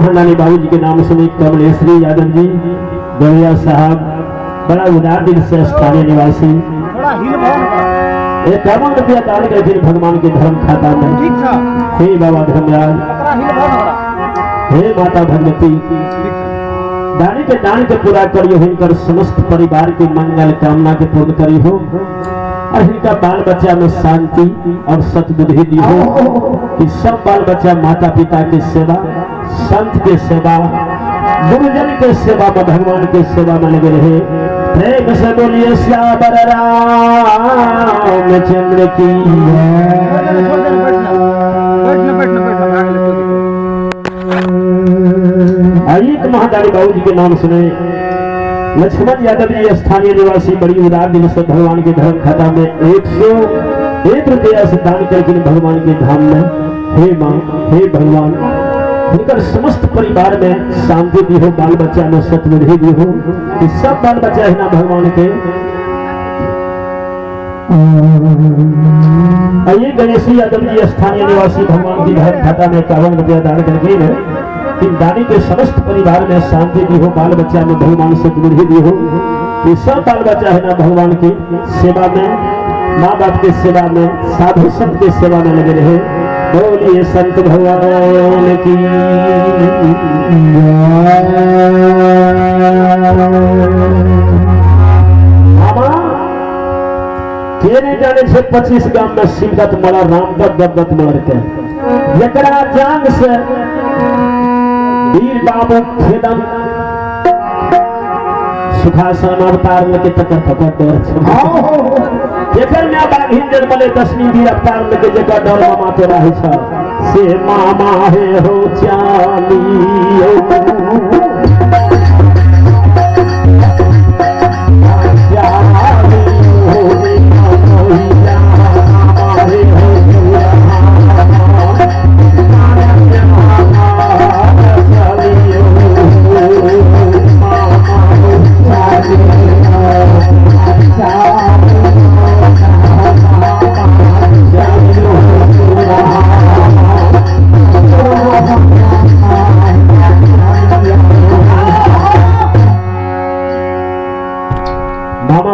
महानानी बाबू जी के नाम सुने कमलेश्वरी यादव जी गवैया साहब, बड़ा उदार दिल से स्थानीय निवासी, एक 51 रुपया दान करे थे भगवान के धर्म खाता में। हे बाबा धर्मराज, हे माता भगवती, दानी के दान के पूरा करियो, हिनकर समस्त परिवार के मंगल कामना के पूर्ण करी हो, और इनका बाल बच्चा में शांति और सतबुद्धि दी हो कि सब बाल बच्चा माता पिता की सेवा, संत के सेवा, गुरुजन के सेवा में, भगवान के सेवा में लगे रहे। प्रेम से बोलिए श्यावर रामचंद्र की। एक महादानी बाबू जी के नाम सुने लक्ष्मण यादव जी स्थानीय निवासी, बड़ी उदार दिल से भगवान के धर्म खाता में 101 रुपया से दान करके भगवान के धाम में। हे माँ, हे भगवान, उनकर समस्त परिवार में शांति दी हो, बाल बच्चा में सतबुद्धि दी हो कि सब बाल बच्चा है ना भगवान के। आइए गणेश यादव जी स्थानीय निवासी, भगवान की धर्म खाता में 51 रुपया दान करके इन दानी के समस्त परिवार में शांति दी हो, बाल बच्चा में भगवान से बुद्धि दी हो कि सब बाल बच्चा है ना भगवान की सेवा में, माँ बाप की सेवा में, साधु संत की सेवा में लगे रहे। बोलिए संत भगवान की। मामा तेरे जाने से 25 गांव में शिवदत्त मरा, रामदत्त दत्त मर के जकरा जांग से वीर बाबू खेदम सुखासन अवतार लेके तकर तकर डर जेकर में बाघिन जन्मले 10वीं वीर अवतार लेके जेकर डर मामा तोरा है छ से मामा है हो चाली।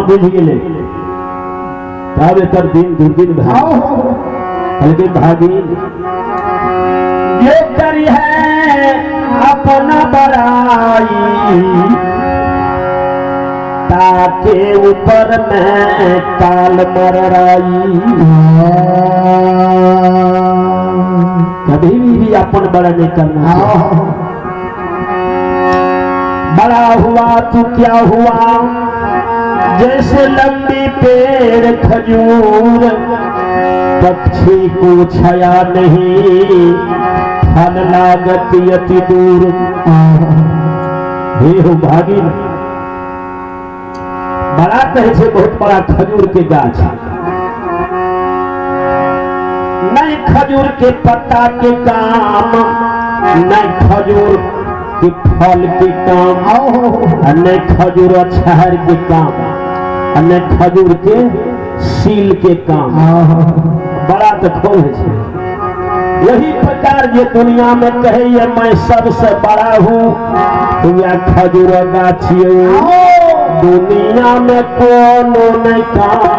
बुझ गए तब एकर दिन दुर्दिन भागी भागी ये करी है अपना बड़ाई, ताके ऊपर में काल मरराई। कभी भी अपन बड़ा नहीं करना। बड़ा हुआ तू क्या हुआ, जैसे लंबी पेड़ खजूर, पक्षी को छाया नहीं, फल लागत अति दूर। हे हो भागी, बड़ा कहे से बहुत बड़ा खजूर के गाछ, नहीं खजूर के पत्ता के काम, नहीं खजूर के फल के काम, नहीं खजूर अछहर के काम, अन्य खजूर के सील के काम। बड़ा तो खोल है। यही प्रकार ये दुनिया में कहे ये मैं सबसे बड़ा हूँ, या खजूर गाछी दुनिया में कोनो नहीं कहा।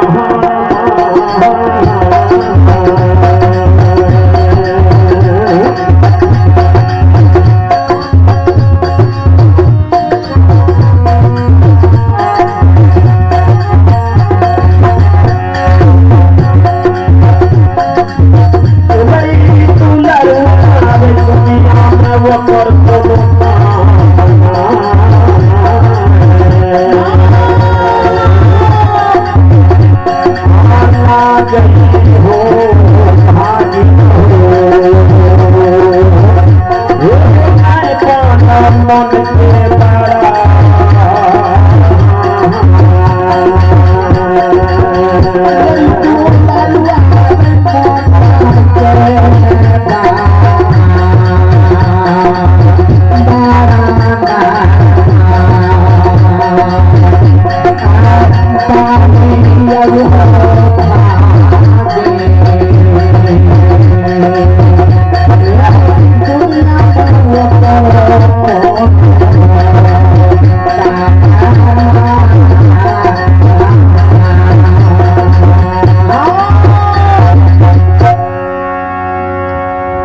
हो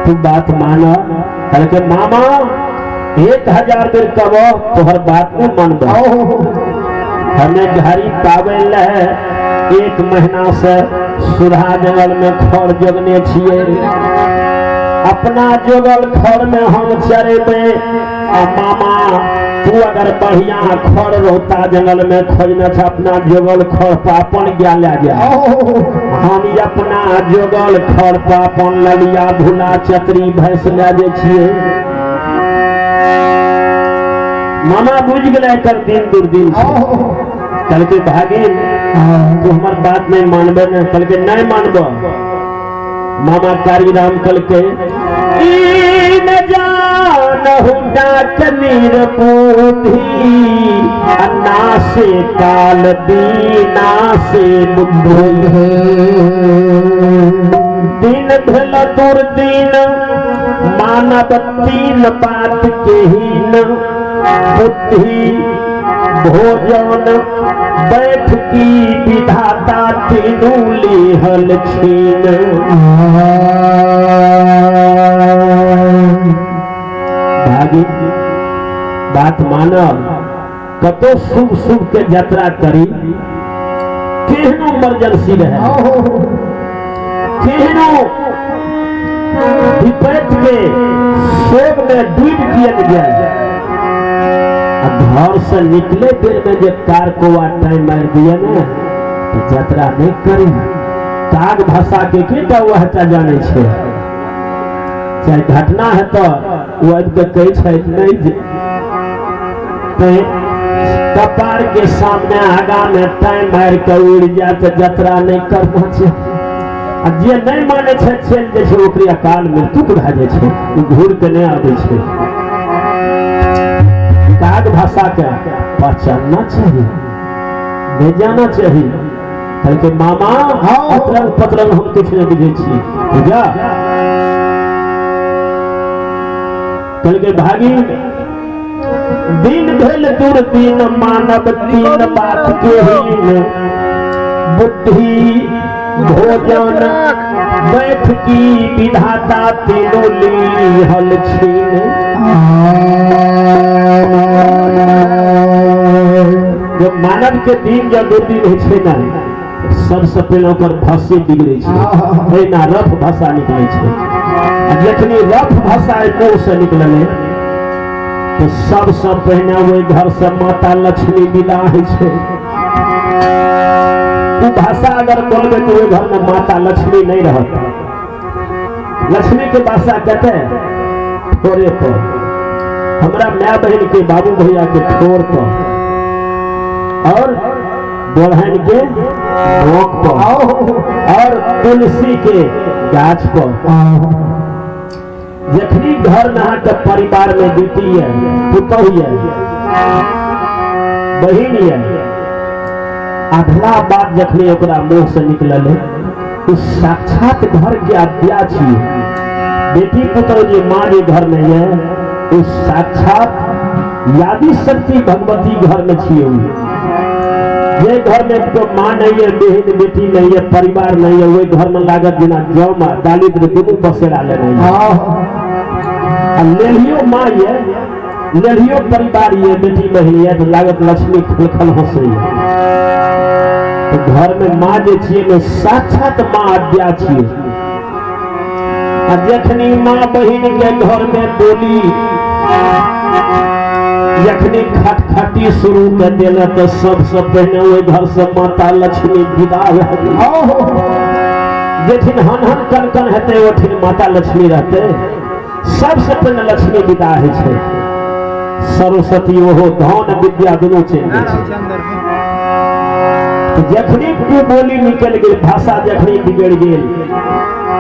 तू बात माना। कल के मामा 1000 बेर कहो तोहर बात में मन हमें घड़ी पाबल है 1 महीना से सुधा जंगल में खड़ जोगने छिए। अपना जोगल खड़ में हम चरेबे आ मामा तू अगर बढ़िया खड़ रोता जंगल में खोजना छ अपना जोगल खड़ पापन गया ले जा। हम अपना जोगल खड़ पापन ललिया भूला चतरी भैंस ले जे छिए। मामा बुझ गए कर दिन दुर्दिन कल के भागिन तू हमार बात नहीं मानबे न। कल के नहीं मानब मामा कारी राम कल के न जानहु डाक निरपूधी अन्ना से काल दीना से बुद्धि दिन भल दुर्दीन मानव 3 बात के हीन बुद्धि भोजन बैठ की विधाता तीनों लेहल छीन। भागी बात मानव कतो शुभ शुभ के यात्रा करी केहनो इमरजेंसी रहे केहनो विपैत के शोक में डूब दिया जाए। घर से निकले देर में जो कार को टाइम मार दिया ना तो यात्रा नहीं करी। काग भाषा के वह जाने छे चाहे घटना है तो वह कहे नहीं कपार के सामने आगा में टाइम मार के उड़ जाए तो यात्रा नहीं करना चाहिए। जे नहीं माने चल जाए ओकरे अकाल मृत्यु भए जाए घूर के नहीं आवे छे। काग भाषा के पहचानना चाहिए नहीं जाना चाहिए। बल्कि मामा अतरंग पतरंग हम कुछ नहीं बुझे छी बुझा। कल के भागी दिन भेल दुर्दीन मानव 3 बात के हीन बुद्धि भोजन बैठ की विधाता तीनों लीहल छीन। जब मानव के दिन या दुर्दिन है ना सबसे पहले ओकर भाषा बिगड़े छे ना रफ भाषा निकले छे। जखनी रफ भाषा मुंह से निकलले तो सबसे पहले वही घर से माता लक्ष्मी विदा है छे। वो भाषा अगर बोलबे तो वो घर में माता लक्ष्मी नहीं रहता। लक्ष्मी के भाषा कहते हैं ठोरे पर हमरा माँ बहन के बाबू भैया के ठोर पर और बोलहन के नोक पर और तुलसी के गाछ पर। जखनी घर में के परिवार में बेटी है पुतौह है बहिन है अधला बात जखनी ओकरा मुंह से निकलल उस साक्षात घर के आज्ञा छी। बेटी पुतौह जी माँ जी घर में है उस साक्षात यादी शक्ति भगवती घर में छिए। ये घर में तो माँ नहीं है बहन बेटी नहीं है परिवार नहीं है वही घर में लागत बिना जौ माँ दालिद्र दोनों बसेरा ले रही है। लेलियो माँ ये लेलियो परिवार ये बेटी बहन है तो लागत लक्ष्मी खलखल हंस रही है। तो घर में माँ जे छिए में साक्षात माँ आज्ञा छिए। जखनी माँ बहन के घर में बोली जखनी खटखटी शुरू कर देना तो सबसे पहले वही घर से माता लक्ष्मी विदा जेठिन हन हन कन कन हेते ओठिन माता लक्ष्मी रहते। सबसे पहले लक्ष्मी विदा है छे। सरस्वती ओहो धन विद्या दोनों चल गए। तो जखनी तू बोली निकल गई भाषा जखनी बिगड़ गई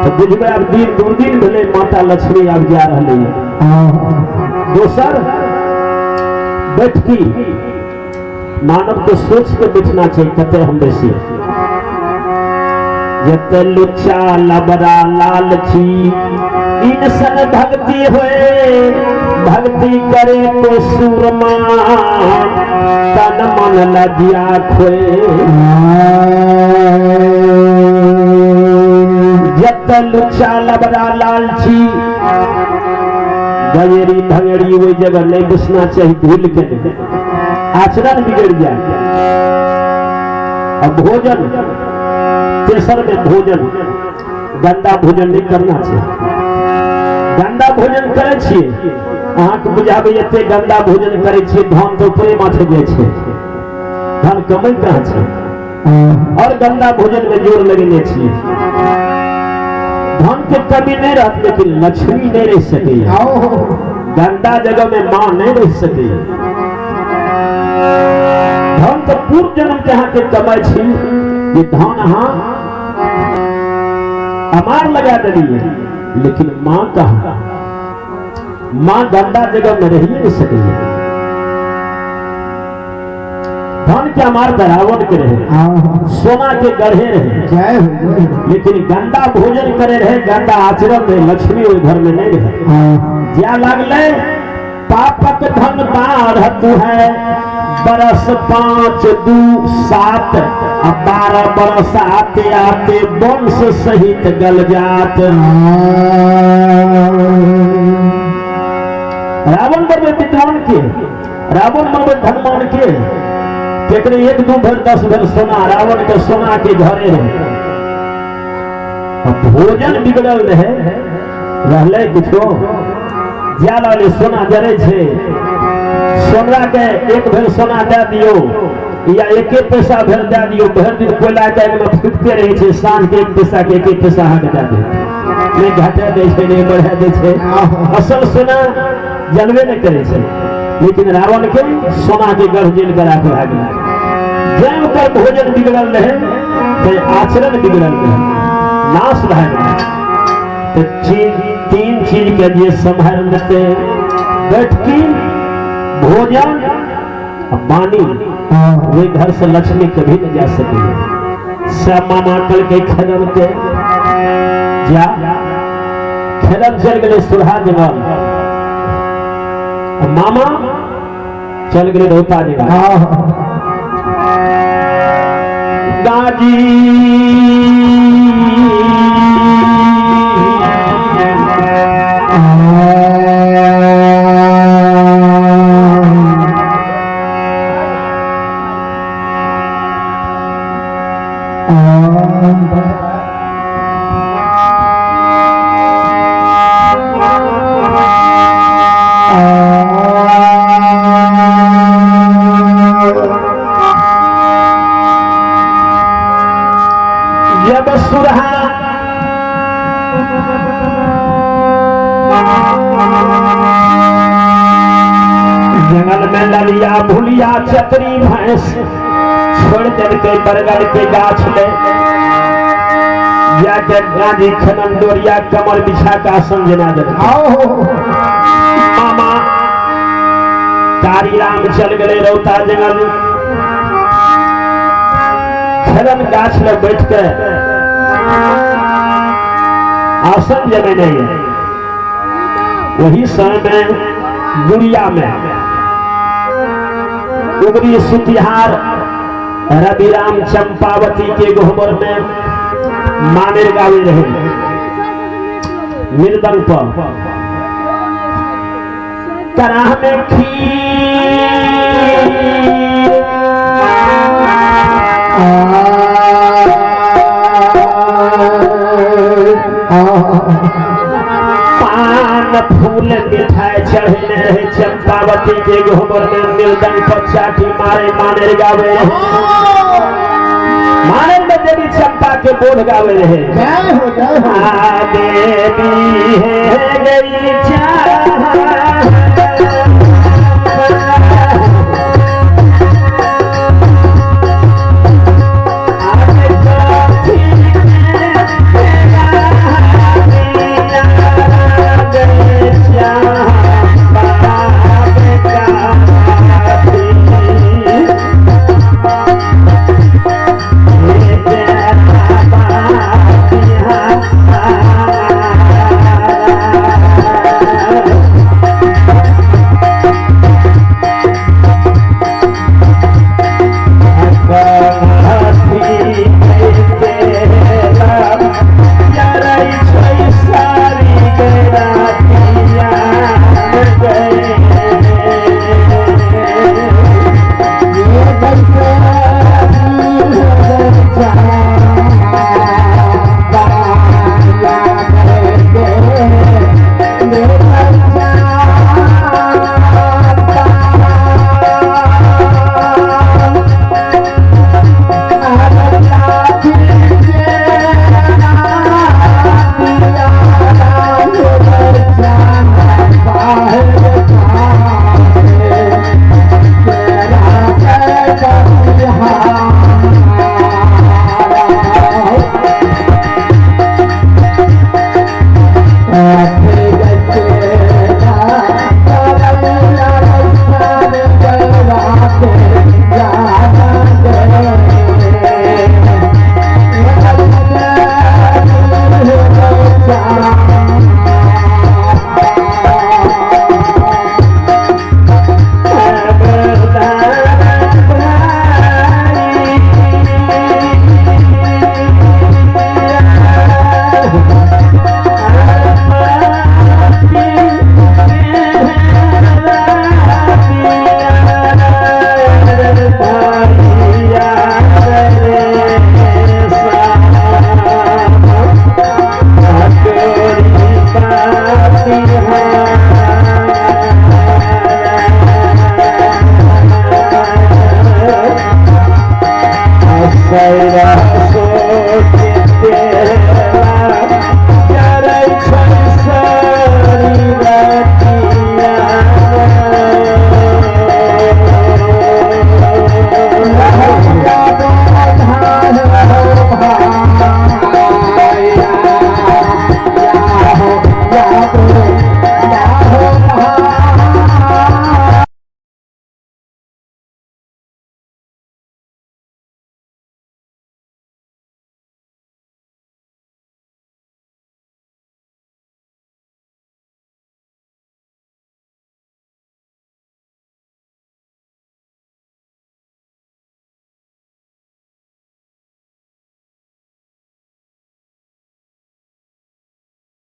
तो बुझबे अब दिन दुर्दिन भेले माता लक्ष्मी अब जा रही है। दोसर बैठकी मानव को सोच के बैठना चाहिए कते हम बेसी जते लुच्चा लबरा लालची इंसान भक्ति होए भक्ति करे तो सूरमा तन मन लजिया खोए। जते लुच्चा लबरा लालची गजेरी भंगेरी वही जगह नहीं घुसना चाहिए, धूल के नहीं, आचरण बिगड़ जाए। अब भोजन, तेसर में भोजन, गंदा भोजन नहीं करना चाहिए। गंदा भोजन करे छिए, अहाँके बुझाबे एते गंदा भोजन करे छिए, धन तो ऊपरे माथे जाइ छै, धन कमाई कहाँ छै, और गंदा भोजन में जोर लगेने छिए। धन के कमी नहीं रहत, लेकिन लक्ष्मी नहीं रह सके। गंदा जगह में मां नहीं रह सके। धन तो पूर्व जन्म के अहाँ के कमाई छी, ये धन अहाँ अमार लगा दिलिए, लेकिन मां कहाँ? मां गंदा जगह में रह ही नहीं सके। धन के अमार रावण के रहे, सोना के गढ़े रहे, लेकिन गंदा भोजन करे रहे, गंदा आचरण में लक्ष्मी ओहि घर में नहीं रहे। क्या लगले पापक धन बाढ़ है, बरस 5 2 7 अब 12 बरस आते आते वंश सहित गल जात। रावण बड़े विद्वान के, रावण बड़े धनवान के, तेकरे 1 2 भर 10 भर सोना, रावण के सोना के घरे रहे। भोजन बिगड़ल रहे, रहले कुछो ज्यादा सोना जरे छे, सोना के 1 भर सोना दे दियो या 1 पैसा भर दे दियो, भर दिन कोयला के में फूकते रहे छे, सांझ के 1 पैसा के 1 पैसा हाथ दे दे, नहीं घाटे दे छे नहीं बढ़ा दे छे। असल सोना जलवे नहीं करे छे, लेकिन रावण के सोना के गढ़ जेल करा के भाग जैम कर भोजन बिगड़ल रहे, तो आचरण बिगड़ल रहे, नाश रहे। तो 3 चीज के लिए संभाल लेते, बैठकी, भोजन, पानी, वे घर से लक्ष्मी कभी नहीं जा सके। सब मामा कल के खेलम के जा, खेलम चल गए सुरहा जंगल, मामा चल गए रोता जंगल। गाजी जब सुरहा जंगल में ललिया भूलिया चतरी भैंस छोड़ दे के बरगद के गाछ ले जाके गांधी खनन डोरिया कमर बिछा का आसन जना दे। मामा कारी राम चल गए रौता जंगल, खनन गाछ में बैठ के आसन जमे नहीं है। वही समय में गुड़िया में उगरी सुतिहार रविराम चंपावती के गोहबर में मानेर गावे रहे, मृदंग पर कराह में पान फूल मिठाई चढ़ने रहे, चंपावती के गोबर में मृदंग पर चाटी मारे मानेर गावे, मानेर में देवी चंपा के बोल गावे रहे। देवी है गई